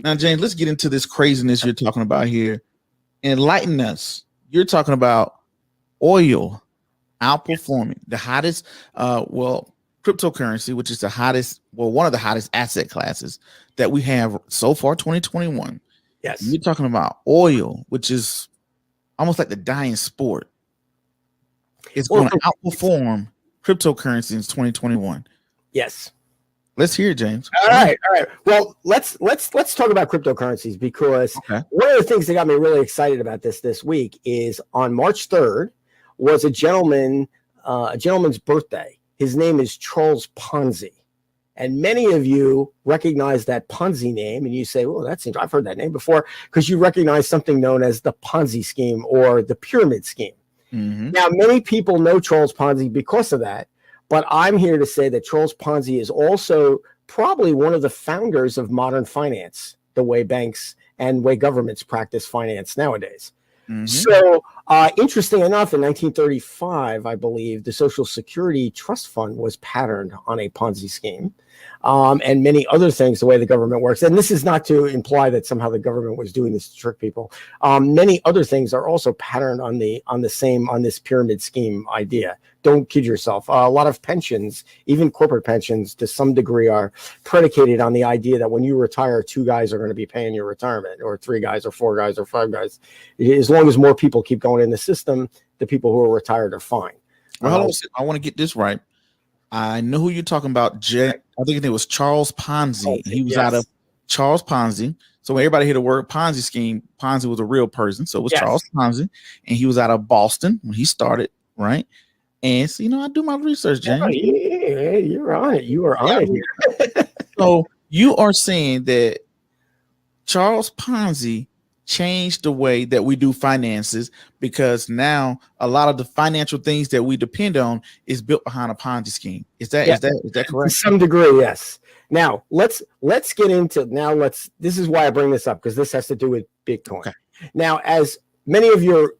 Now, James, let's get into this craziness you're talking about here. Enlighten us. You're talking about oil outperforming the hottest, cryptocurrency, which is the hottest, one of the hottest asset classes that we have so far, 2021. Yes. You're talking about oil, which is almost like the dying sport. It's going to outperform cryptocurrency in 2021. Yes. Let's hear it, James. All right. Well, let's talk about cryptocurrencies, because one of the things that got me really excited about this week is on March 3rd was a gentleman's birthday. His name is Charles Ponzi. And many of you recognize that Ponzi name, and you say, well, I've heard that name before, because you recognize something known as the Ponzi scheme or the pyramid scheme. Mm-hmm. Now, many people know Charles Ponzi because of that, but I'm here to say that Charles Ponzi is also probably one of the founders of modern finance, the way banks and way governments practice finance nowadays. Mm-hmm. So, interesting enough, in 1935, I believe, the Social Security Trust Fund was patterned on a Ponzi scheme, and many other things, the way the government works. And this is not to imply that somehow the government was doing this to trick people. Many other things are also patterned on this pyramid scheme idea. Don't kid yourself. A lot of pensions, even corporate pensions, to some degree, are predicated on the idea that when you retire, 2 guys are going to be paying your retirement, or 3 guys, or 4 guys, or 5 guys. As long as more people keep going in the system, the people who are retired are fine. Well, I want to get this right. I know who you're talking about. I think it was Charles Ponzi. He was out of Charles Ponzi. So when everybody hear the word Ponzi scheme, Ponzi was a real person. So it was Charles Ponzi, and he was out of Boston when he started, right? And so, I do my research, James. Yeah, you're on it. You are on it. So you are saying that Charles Ponzi changed the way that we do finances, because now a lot of the financial things that we depend on is built behind a Ponzi scheme. Is that correct? To some degree, yes. Now let's get into this is why I bring this up, because this has to do with Bitcoin. Okay. Now, as many of your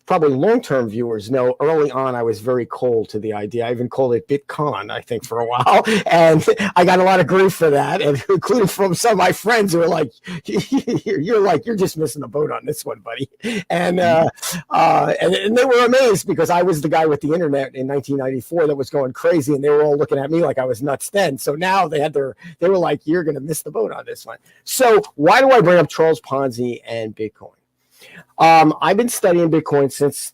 probably long-term viewers know, early on I was very cold to the idea. I even called it Bitcoin, I think, for a while, and I got a lot of grief for that, and including from some of my friends who were like, "You're just missing the boat on this one, buddy," and they were amazed, because I was the guy with the internet in 1994 that was going crazy, and they were all looking at me like I was nuts then. So now they were like, "You're going to miss the boat on this one." So why do I bring up Charles Ponzi and Bitcoin? I've been studying Bitcoin since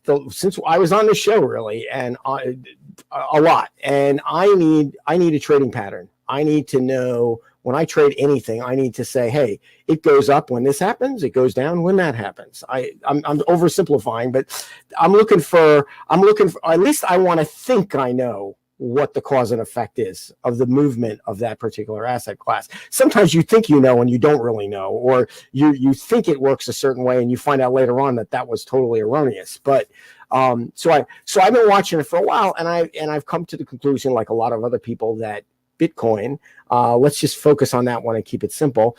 I was on the show, really, and a lot. And I need a trading pattern. I need to know, when I trade anything, I need to say, hey, it goes up when this happens, it goes down when that happens. I'm oversimplifying, but I'm looking for, at least I want to think I know what the cause and effect is of the movement of that particular asset class. Sometimes you think you know and you don't really know, or you think it works a certain way and you find out later on that was totally erroneous. But so I've been watching it for a while, and I've come to the conclusion, like a lot of other people, that Bitcoin, let's just focus on that one and keep it simple,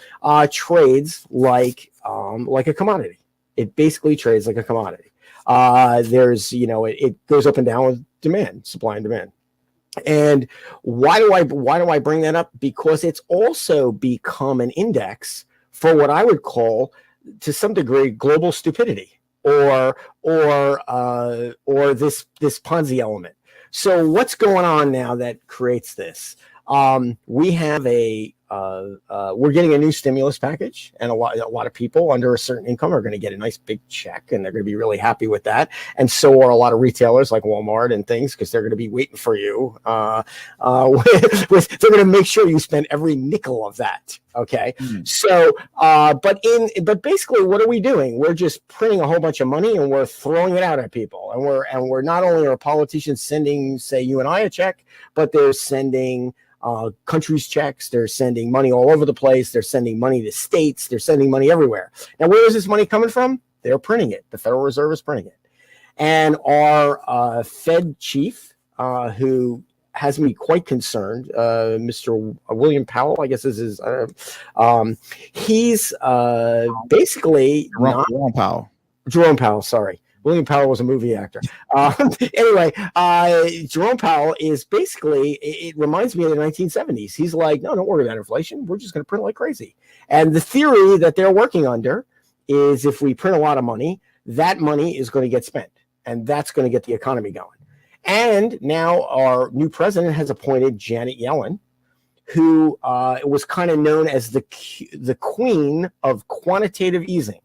trades like a commodity. It basically trades like a commodity. It goes up and down with demand, supply and demand. And why do I bring that up? Because it's also become an index for what I would call, to some degree, global stupidity, or this Ponzi element. So what's going on now that creates this? We have we're getting a new stimulus package, and a lot of people under a certain income are going to get a nice big check, and they're going to be really happy with that. And so are a lot of retailers like Walmart and things, because they're going to be waiting for you. They're going to make sure you spend every nickel of that. Okay. Mm-hmm. So, but basically, what are we doing? We're just printing a whole bunch of money and we're throwing it out at people. And we're not only are politicians sending, say, you and I a check, but they're sending countries checks. They're sending money all over the place. They're sending money to states. They're sending money everywhere. Now, where is this money coming from? They're printing it. The Federal Reserve is printing it. And our Fed chief, who has me quite concerned, Mr. William Powell, I guess is his. He's basically Jerome Powell. Jerome Powell, sorry. William Powell was a movie actor. Anyway, Jerome Powell is basically, it reminds me of the 1970s. He's like, no, don't worry about inflation. We're just going to print like crazy. And the theory that they're working under is if we print a lot of money, that money is going to get spent. And that's going to get the economy going. And now our new president has appointed Janet Yellen, who was kind of known as the queen of quantitative easing,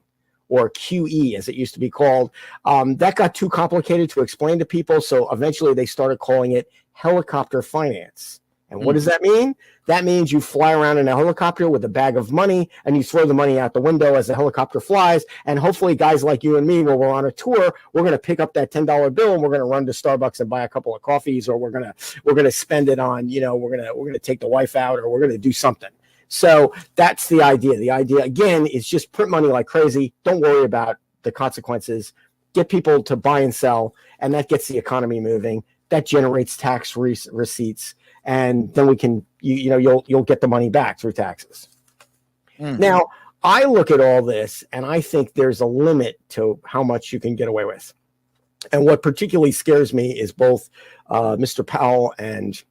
or QE, as it used to be called. That got too complicated to explain to people, so eventually they started calling it helicopter finance. And what does that mean? That means you fly around in a helicopter with a bag of money, and you throw the money out the window as the helicopter flies. And hopefully guys like you and me, when we're on a tour, we're going to pick up that $10 bill and we're going to run to Starbucks and buy a couple of coffees, or we're going to spend it on, we're going to take the wife out, or we're going to do something. So that's the idea. The idea, again, is just print money like crazy. Don't worry about the consequences. Get people to buy and sell, and that gets the economy moving. That generates tax receipts, and then we can, you'll get the money back through taxes. Now, I look at all this, and I think there's a limit to how much you can get away with. And what particularly scares me is both Mr. Powell and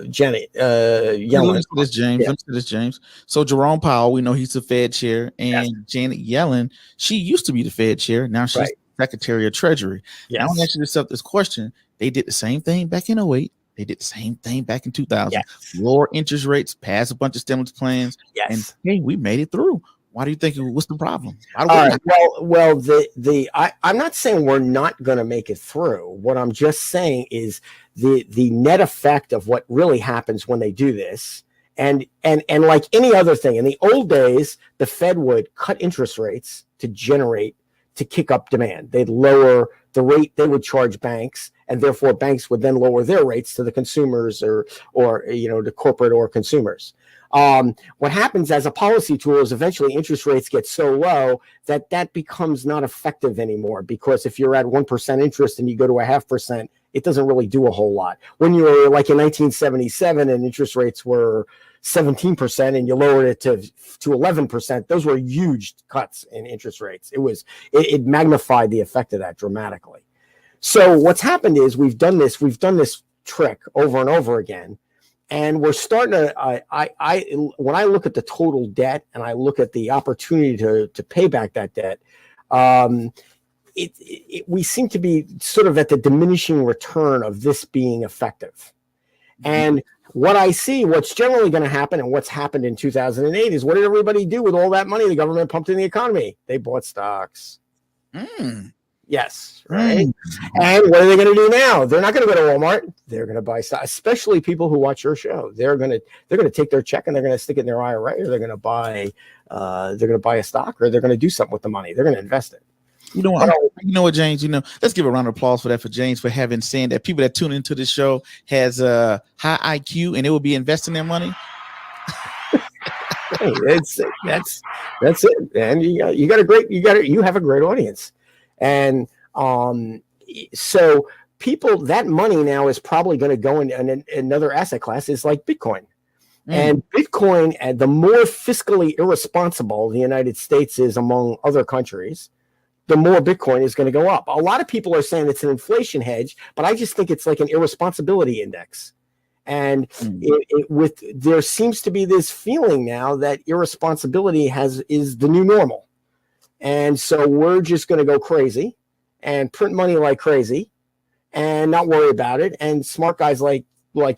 Janet Yellen. This James. So Jerome Powell, we know he's the Fed chair, and Janet Yellen, she used to be the Fed chair. Now she's Secretary of Treasury. I want to ask yourself this question. They did the same thing back in 2008. They did the same thing back in 2000. Lower interest rates, pass a bunch of stimulus plans, and hey, we made it through. Why do you think? What's the problem? I'm not saying we're not going to make it through. What I'm just saying is the net effect of what really happens when they do this, and like any other thing, in the old days, the Fed would cut interest rates to kick up demand. They'd lower the rate they would charge banks, and therefore banks would then lower their rates to the consumers or to corporate or consumers. What happens as a policy tool is eventually interest rates get so low that becomes not effective anymore, because if you're at 1% interest and you go to 0.5%, it doesn't really do a whole lot. When you were like in 1977 and interest rates were 17% and you lowered it to 11%, those were huge cuts in interest rates. It magnified the effect of that dramatically. So what's happened is we've done this trick over and over again. And we're starting to, when I look at the total debt and I look at the opportunity to pay back that debt, we seem to be sort of at the diminishing return of this being effective. And what I see, what's generally going to happen, and what's happened in 2008 is, what did everybody do with all that money the government pumped in the economy? They bought stocks. Yes, right. And what are they going to do now? They're not going to go to Walmart. They're going to buy stock, especially people who watch your show. They're going to take their check and they're going to stick it in their IRA, or they're going to buy a stock, or they're going to do something with the money. They're going to invest it. You know what, James? Let's give a round of applause for that, for James, for saying that people that tune into this show has a high IQ and they will be investing their money. Hey, that's it, man. You have a great audience, and so people, that money now is probably going to go in another asset class, is like Bitcoin. And Bitcoin, and the more fiscally irresponsible the United States is among other countries, the more Bitcoin is going to go up. A lot of people are saying it's an inflation hedge, but I just think it's like an irresponsibility index. And there seems to be this feeling now that irresponsibility is the new normal. And so we're just going to go crazy and print money like crazy and not worry about it. And smart guys like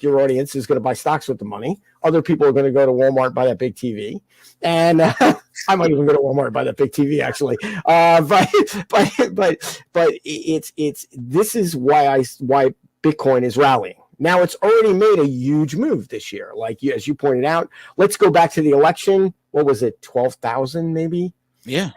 your audience is going to buy stocks with the money. Other people are going to go to Walmart, buy that big TV. And I might even go to Walmart and buy that big TV, actually. But this is why Bitcoin is rallying. Now, it's already made a huge move this year. As you pointed out, let's go back to the election. What was it? 12,000 maybe? Yeah.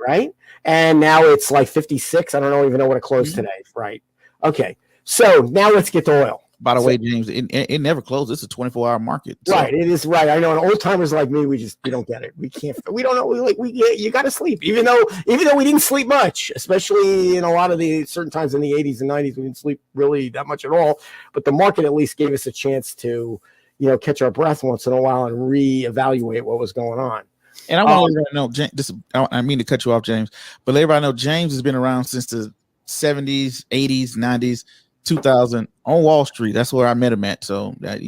Right. And now it's like 56. I don't even know what it closed today. Right. Okay. So now let's get to oil. By the way, James, it never closes. It's a 24-hour market. So. Right, it is right. I know, and old timers like me, we don't get it. We can't. We don't know. You got to sleep, even though we didn't sleep much, especially in a lot of the certain times in the 80s and 90s, we didn't sleep really that much at all. But the market at least gave us a chance to, catch our breath once in a while and reevaluate what was going on. And I want to let everybody know, James, I mean to cut you off, James, but let everybody know James has been around since the 70s, 80s, 90s, 2000 on Wall Street. That's where I met him at. So that,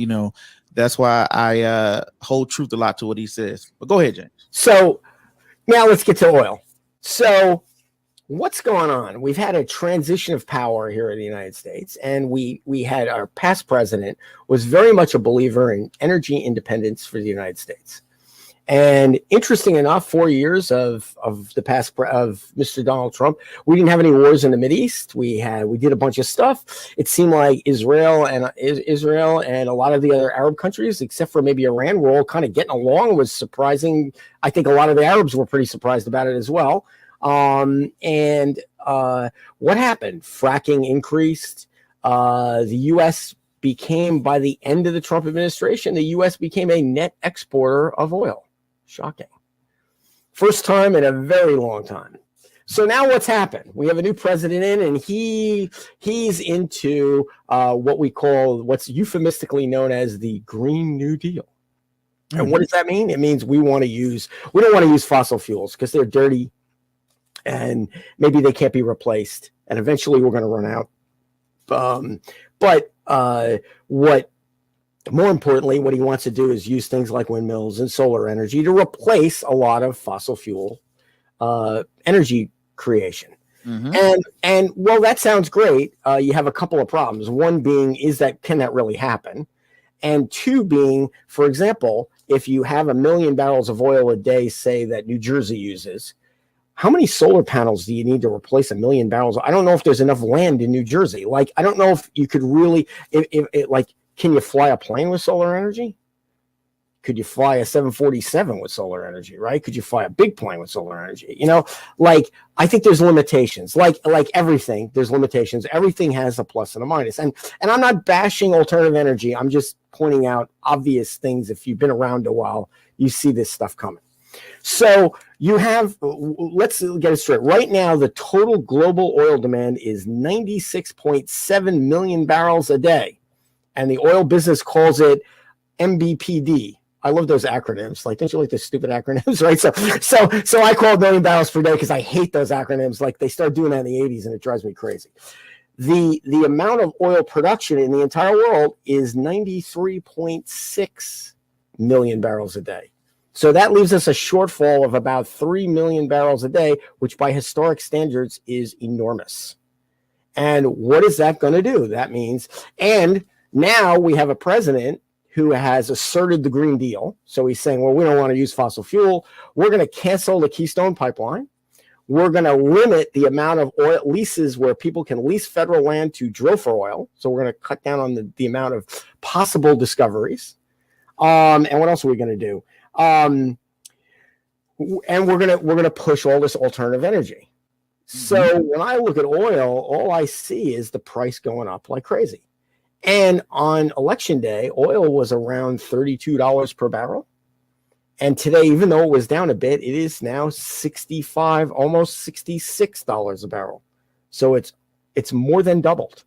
that's why I hold truth a lot to what he says. But go ahead, James. So now let's get to oil. So what's going on? We've had a transition of power here in the United States, and we had our past president was very much a believer in energy independence for the United States. And interesting enough, 4 years of the past of Mr. Donald Trump, we didn't have any wars in the Mideast. We did a bunch of stuff. It seemed like Israel and a lot of the other Arab countries, except for maybe Iran, were all kind of getting along. It was surprising. I think a lot of the Arabs were pretty surprised about it as well. What happened? Fracking increased. The U.S. became, by the end of the Trump administration, the U.S. became a net exporter of oil. Shocking. First time in a very long time. So now what's happened? We have a new president in, and he's into what's euphemistically known as the Green New Deal. Mm-hmm. And what does that mean? It means we don't want to use fossil fuels because they're dirty and maybe they can't be replaced. And eventually we're going to run out. More importantly, what he wants to do is use things like windmills and solar energy to replace a lot of fossil fuel energy creation. Mm-hmm. And well, that sounds great. You have a couple of problems. One being, can that really happen? And two being, for example, if you have 1 million barrels of oil a day, say that New Jersey uses, how many solar panels do you need to replace 1 million barrels? I don't know if there's enough land in New Jersey. Like, I don't know if you could really, can you fly a plane with solar energy? Could you fly a 747 with solar energy, right? Could you fly a big plane with solar energy? I think there's limitations. Like everything, there's limitations. Everything has a plus and a minus. And I'm not bashing alternative energy. I'm just pointing out obvious things. If you've been around a while, you see this stuff coming. So let's get it straight. Right now, the total global oil demand is 96.7 million barrels a day. And the oil business calls it MBPD. I love those acronyms. Like, don't you like the stupid acronyms, right? So I call it million barrels per day because I hate those acronyms. Like, they started doing that in the 80s, and it drives me crazy. The amount of oil production in the entire world is 93.6 million barrels a day. So that leaves us a shortfall of about 3 million barrels a day, which by historic standards is enormous. And what is that going to do? That means, and now we have a president who has asserted the Green Deal. So he's saying, well, we don't want to use fossil fuel. We're going to cancel the Keystone Pipeline. We're going to limit the amount of oil leases where people can lease federal land to drill for oil. So we're going to cut down on the amount of possible discoveries. And what else are we going to do? And we're going to push all this alternative energy. So when I look at oil, all I see is the price going up like crazy. And on election day, oil was around $32 per barrel. And today, even though it was down a bit, it is now $65, almost $66 a barrel. So it's more than doubled.